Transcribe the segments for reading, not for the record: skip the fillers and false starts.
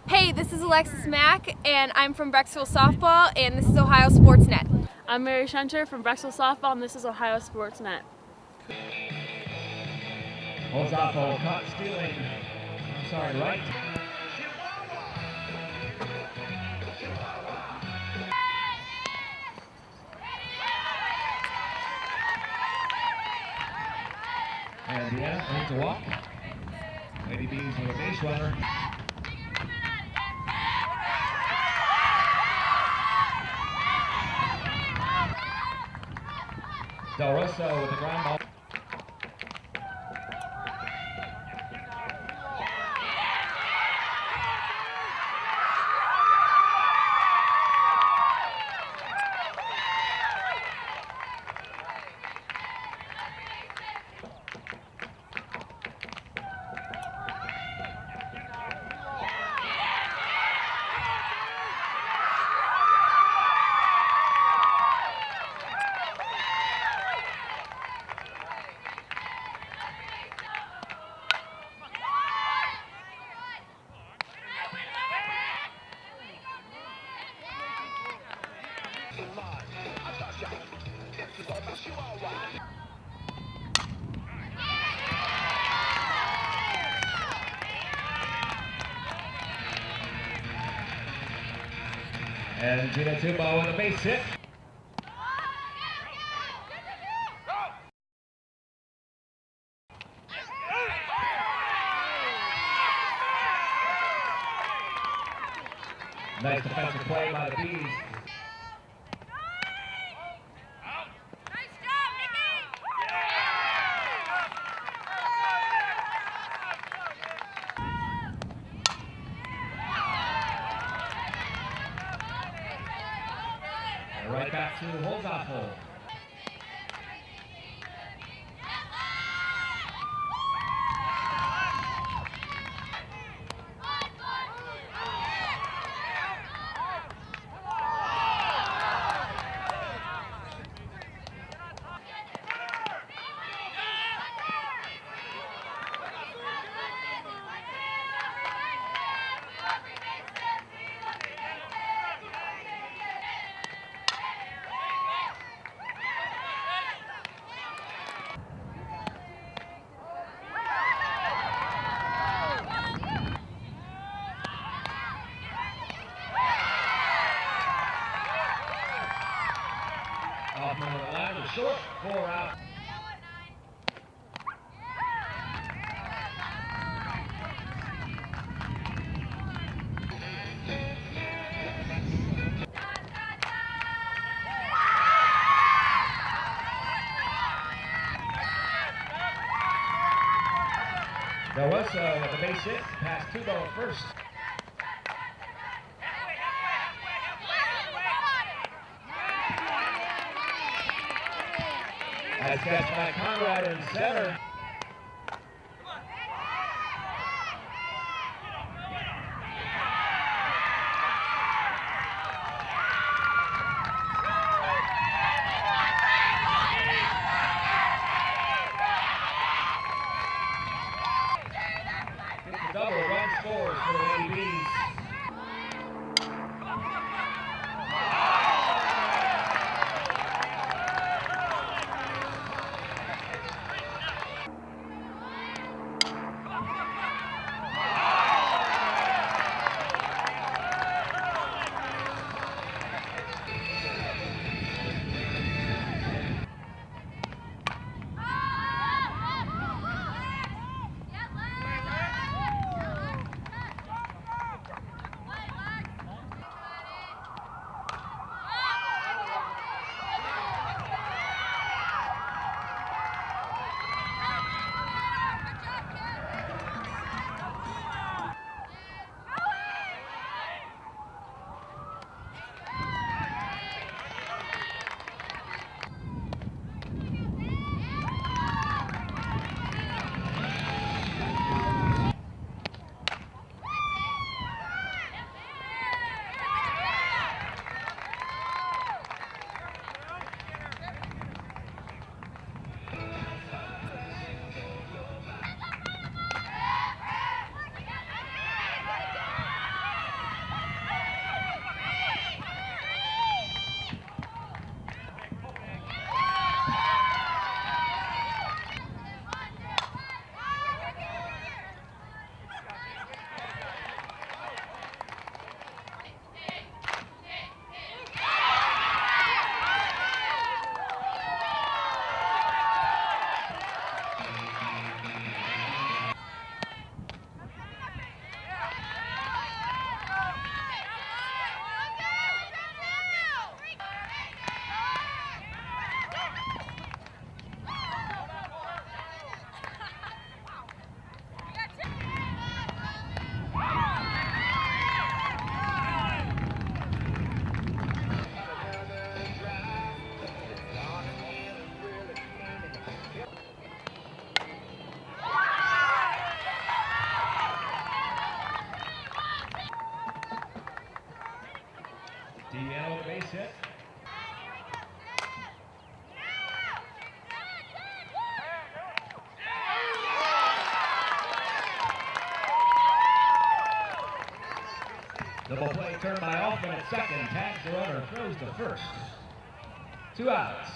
Hey, this is Alexis Mack, and I'm from Brecksville Softball, and this is Ohio Sportsnet. I'm Mary Shunter from Brecksville Softball, and this is Ohio Sportsnet. Ozafo caught stealing. Right. And Deanna earns a walk. Lady Bees with a base runner. Del Rosso with the ground ball. And Gina Tumbo with a base hit. Nice defensive play by the Bees. Right back to Ozafo. Hoffman with a ladder short, 4 out. Del Rosso with the base hit, past Tubo at first. Nice catch by Conrad in center. Double run scores for the Lady Bees. Double play turned by Altman at second. Tags the runner, throws to first. 2 outs.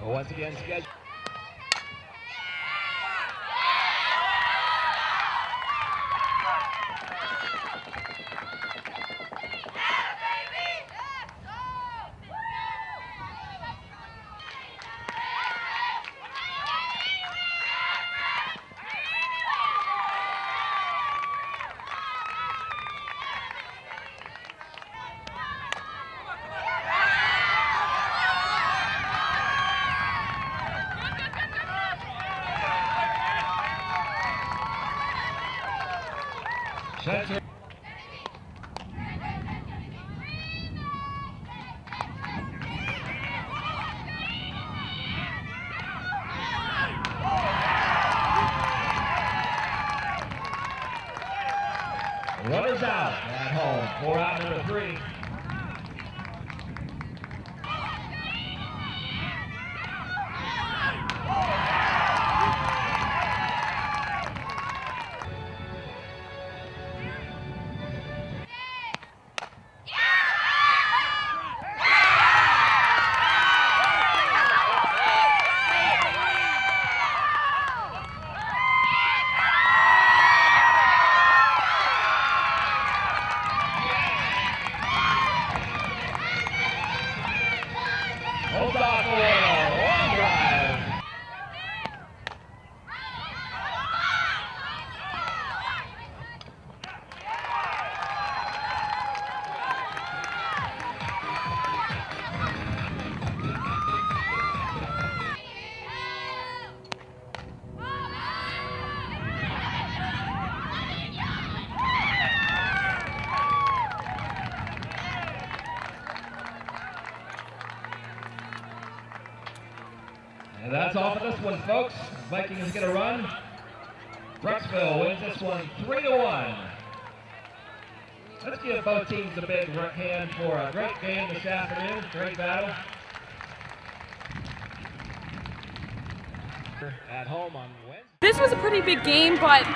Once again, scheduled. Center. Runners out at home. 4 out, number 3. Hold on for a long drive. And that's all for this one, folks. Vikings get a run. Brecksville wins this one 3-1. Let's give both teams a big hand for a great game this afternoon. Great battle. At home on Wednesday. This was a pretty big game, but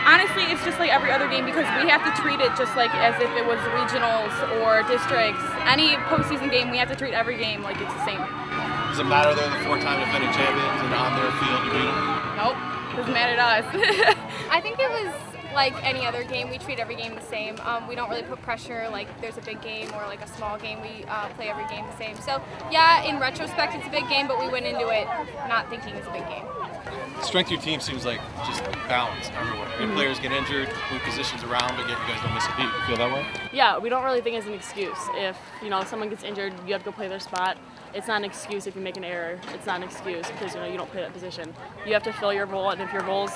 honestly, it's just like every other game because we have to treat it just like as if it was regionals or districts. Any postseason game, we have to treat every game like it's the same. Does it matter they're the 4-time defending champions and on their field you beat them? Nope, doesn't matter to us. I think it was like any other game. We treat every game the same. We don't really put pressure like there's a big game or like a small game. We play every game the same. So yeah, in retrospect it's a big game, but we went into it not thinking it's a big game. Strength of your team seems like just balanced everywhere. If players get injured, move positions around, but yet you guys don't miss a beat. You feel that way? Yeah, we don't really think it's an excuse. If someone gets injured, you have to go play their spot. It's not an excuse if you make an error. It's not an excuse because you don't play that position. You have to fill your role, and if your role's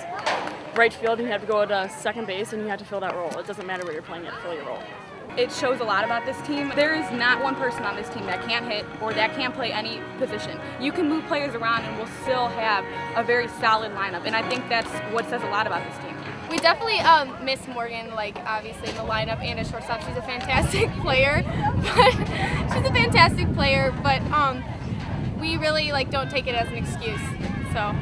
right field, you have to go to second base, and you have to fill that role. It doesn't matter where you're playing it, fill your role. It shows a lot about this team. There is not one person on this team that can't hit or that can't play any position. You can move players around and we'll still have a very solid lineup, and I think that's what says a lot about this team. We definitely miss Morgan, like obviously in the lineup and a shortstop. She's a fantastic player, but we really don't take it as an excuse. So,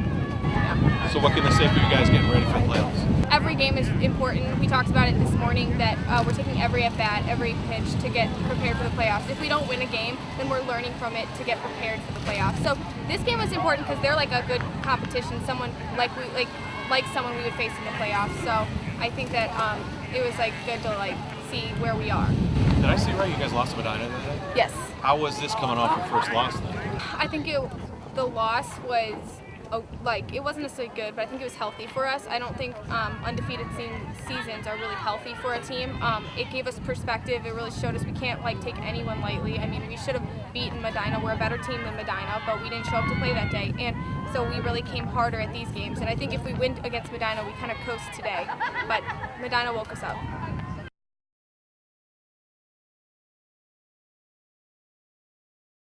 yeah. So what can they say for you guys getting ready for the playoffs? Every game is important. We talked about it this morning that we're taking every at-bat, every pitch to get prepared for the playoffs. If we don't win a game, then we're learning from it to get prepared for the playoffs. So this game was important because they're like a good competition, someone like someone we would face in the playoffs. So I think that it was good to see where we are. Did I see right? You guys lost to Medina that day? Yes. How was this coming off your first loss then? I think the loss was, it wasn't necessarily good, but I think it was healthy for us. I don't think undefeated seasons are really healthy for a team. It gave us perspective. It really showed us we can't take anyone lightly. I mean, we should have beaten Medina. We're a better team than Medina, but we didn't show up to play that day. And so we really came harder at these games. And I think if we win against Medina, we kind of coast today. But Medina woke us up.